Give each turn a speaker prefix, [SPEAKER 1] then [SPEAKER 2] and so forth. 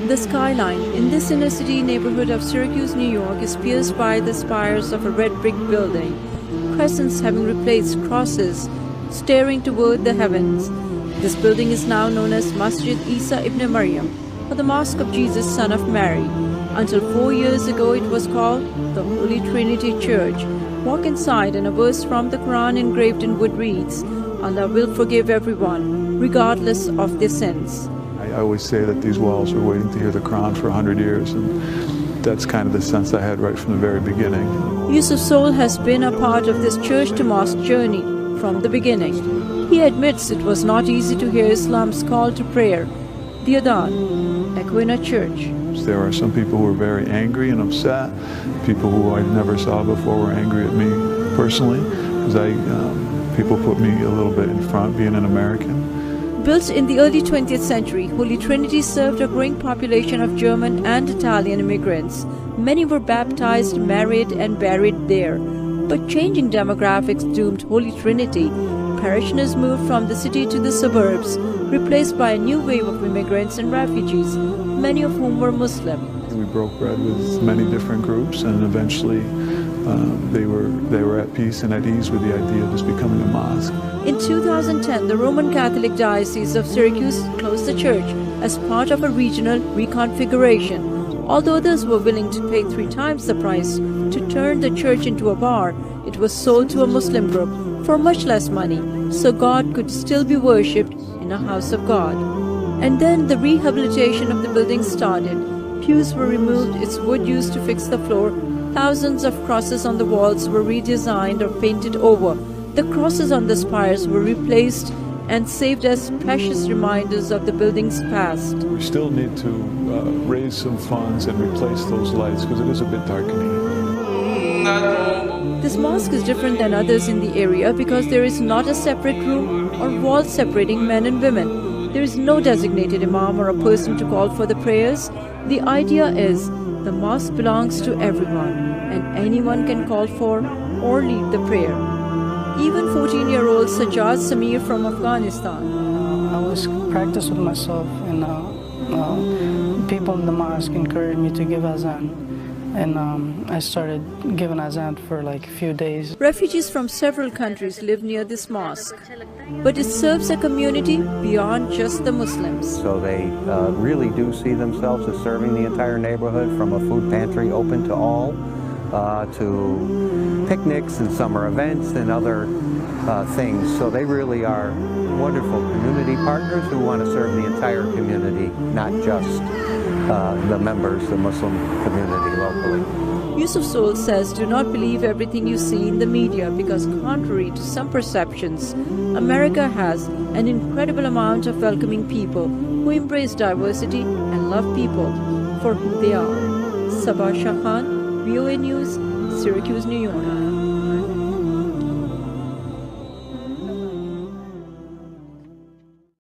[SPEAKER 1] The skyline in this inner-city neighborhood of Syracuse, New York is pierced by the spires of a red brick building, crescents having replaced crosses, staring toward the heavens. This building is now known as Masjid Isa ibn Maryam, or the Mosque of Jesus, Son of Mary. Until 4 years ago, it was called the Holy Trinity Church. Walk inside and a verse from the Quran engraved in wood reads, Allah will forgive everyone, regardless of their sins.
[SPEAKER 2] I always say that these walls are waiting to hear the Quran for 100 years, and that's kind of the sense I had right from the very beginning.
[SPEAKER 1] Yusuf Soul has been a part of this church-to-mosque journey from the beginning. He admits it was not easy to hear Islam's call to prayer, the Adhan, echo in a church.
[SPEAKER 2] There are some people who are very angry and upset. People who I never saw before were angry at me personally, because people put me a little bit in front, being an American.
[SPEAKER 1] Built in the early 20th century, Holy Trinity served a growing population of German and Italian immigrants. Many were baptized, married, and buried there. But changing demographics doomed Holy Trinity. Parishioners moved from the city to the suburbs, replaced by a new wave of immigrants and refugees, many of whom were Muslim.
[SPEAKER 2] We broke bread with many different groups, and eventually they were at peace and at ease with the idea of this becoming a mosque.
[SPEAKER 1] In 2010, the Roman Catholic Diocese of Syracuse closed the church as part of a regional reconfiguration. Although others were willing to pay 3 times the price to turn the church into a bar, it was sold to a Muslim group for much less money, so God could still be worshipped in a house of God. And then the rehabilitation of the building started. Pews were removed, its wood used to fix the floor. Thousands of crosses on the walls were redesigned or painted over. The crosses on the spires were replaced and saved as precious reminders of the building's past.
[SPEAKER 2] We still need to raise some funds and replace those lights because it is a bit darkening.
[SPEAKER 1] This mosque is different than others in the area because there is not a separate room or wall separating men and women. There is no designated imam or a person to call for the prayers. The idea is the mosque belongs to everyone and anyone can call for or lead the prayer. Even 14-year-old Sajjad Samir from Afghanistan.
[SPEAKER 3] I was practicing with myself, and people in the mosque encouraged me to give azan. And I started giving azan for like a few days.
[SPEAKER 1] Refugees from several countries live near this mosque, but it serves a community beyond just the Muslims.
[SPEAKER 4] So they really do see themselves as serving the entire neighborhood, from a food pantry open to all, to picnics and summer events and other things. So they really are wonderful community partners who want to serve the entire community, not just the members, the Muslim community locally.
[SPEAKER 1] Yusuf Soul says, do not believe everything you see in the media because contrary to some perceptions, America has an incredible amount of welcoming people who embrace diversity and love people for who they are. Sabah Shah Khan, VOA News, Syracuse, New York.